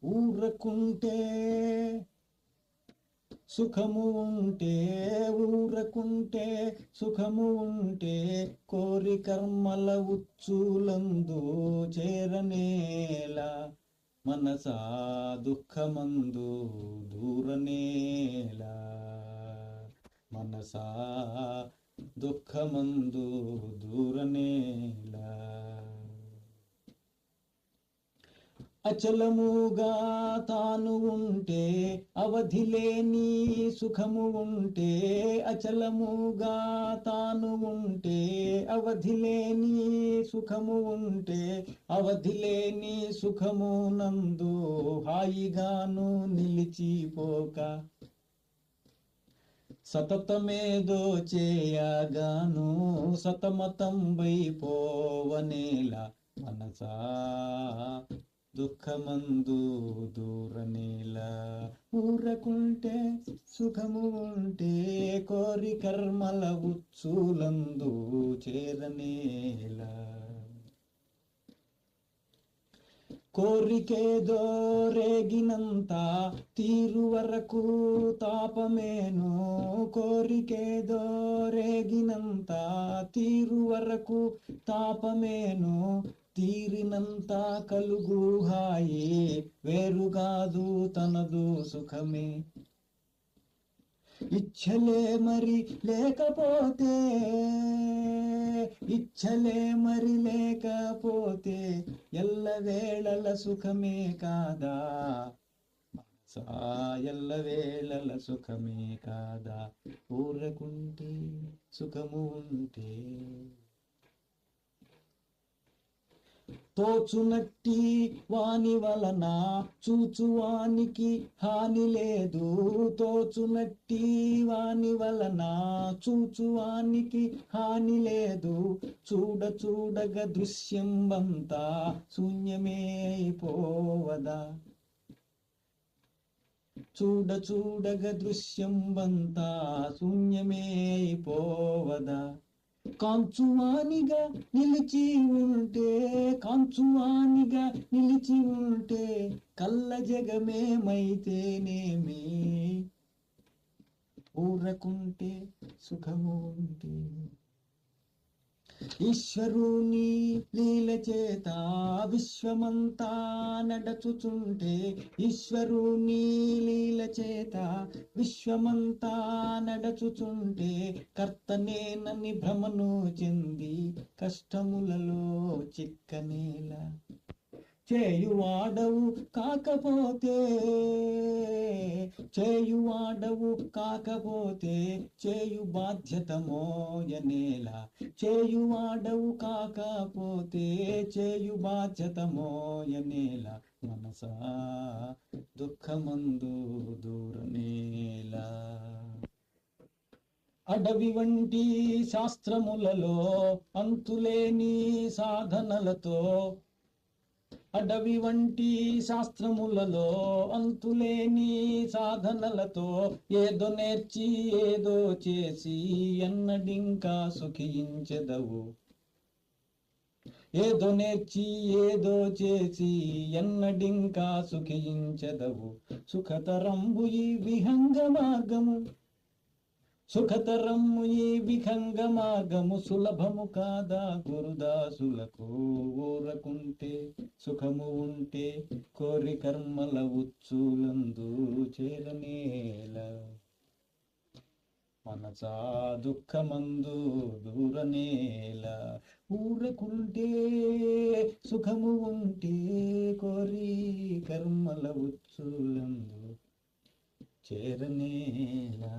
ఊరకుంటే సుఖము ఉంటే, ఊరకుంటే సుఖము ఉంటే, కోరి కర్మల ఉచ్చులందు చేరనేలా, మనసా దుఃఖమందు దూరనేలా, మనసా దుఃఖమందు దూరనేలా. అచలముగా తాను ఉంటే అవధిలేని సుఖము ఉంటే, అచలముగా తాను ఉంటే అవధిలేని సుఖము ఉంటే, అవధిలేని సుఖము నందు హాయిగాను నిలిచిపోక, సతతమేదో చేయగాను సతమతం వైపోవనేలా, మనసా దుఃఖమందు దూరనేలా. ఊరకుంటే సుఖము ఉంటే, కోరి కర్మల ఉచ్చులందు చేరనేలా. కోరికేదో రేగినంత తీరు వరకు తాపమేను, కోరికేదో రేగినంత తీరు వరకు తాపమేను, తీరినంత కలుగు హాయి వేరుగాదు తనదు సుఖమే. ఇచ్చలే మరి లేకపోతే, ఇచ్చలే మరి లేకపోతే, ఎల్లవేళల సుఖమే కాదా, ఎల్లవేళల సుఖమే కాదా. ఊరకుంటే సుఖము ఉంటే, తోచునట్టి వాని వలన చూచువానికి హాని లేదు, తోచునట్టి వాని వలన చూచువానికి హాని లేదు, చూడ చూడగా దృశ్యం అంతా శూన్యమే అయిపోవదా, చూడ చూడగా దృశ్యం అంతా శూన్యమే అయిపోవదా. కాంచువానిగా నిలిచి ఉంటే, కాంచువానిగా నిలిచి ఉంటే, కళ్ళ జగమేమైతేనేమి, ఊరకుంటే సుఖము ఉంటే. ఈశ్వరుని లీల చేత విశ్వమంతా నడచుచుంటే, ఈశ్వరుని లీల చేత విశ్వమంతా నడచుచుంటే, కర్తనేనని భ్రమను చెంది కష్టములలో చిక్కనేలా. చేయువాడవు కాకపోతే, చేయువాడవు కాకపోతే, చేయు బాధ్యత మోయనేలా, చేయువాడవు కాకపోతే, చేయు బాధ్యత మోయనేలా, మనసా దుఃఖమందు దూరనేలా. అడవి వంటి శాస్త్రములలో అంతులేని సాధనలతో, అడవి వంటి శాస్త్రములలో అంతులేని సాధనలతో, ఏదో నేర్చి ఏదో చేసి ఎన్నడింకా సుఖించెదవు, ఏదో నేర్చి ఏదో చేసి ఎన్నడింకా సుఖించెదవు. సుఖతరంబు ఈ విహంగ మార్గము, సుఖతరము ఈ విహంగ మార్గము, సులభము కాదా గురుదాసులకు. ఊరకుంటే సుఖము ఉంటే, కోరి కర్మల ఉచ్చులందు చేరనేలా, మనసా దుఃఖమందు దూరనేలా. ఊరకుంటే సుఖము ఉంటే, కోరి కర్మల ఉచ్చులందు చేరనేలా.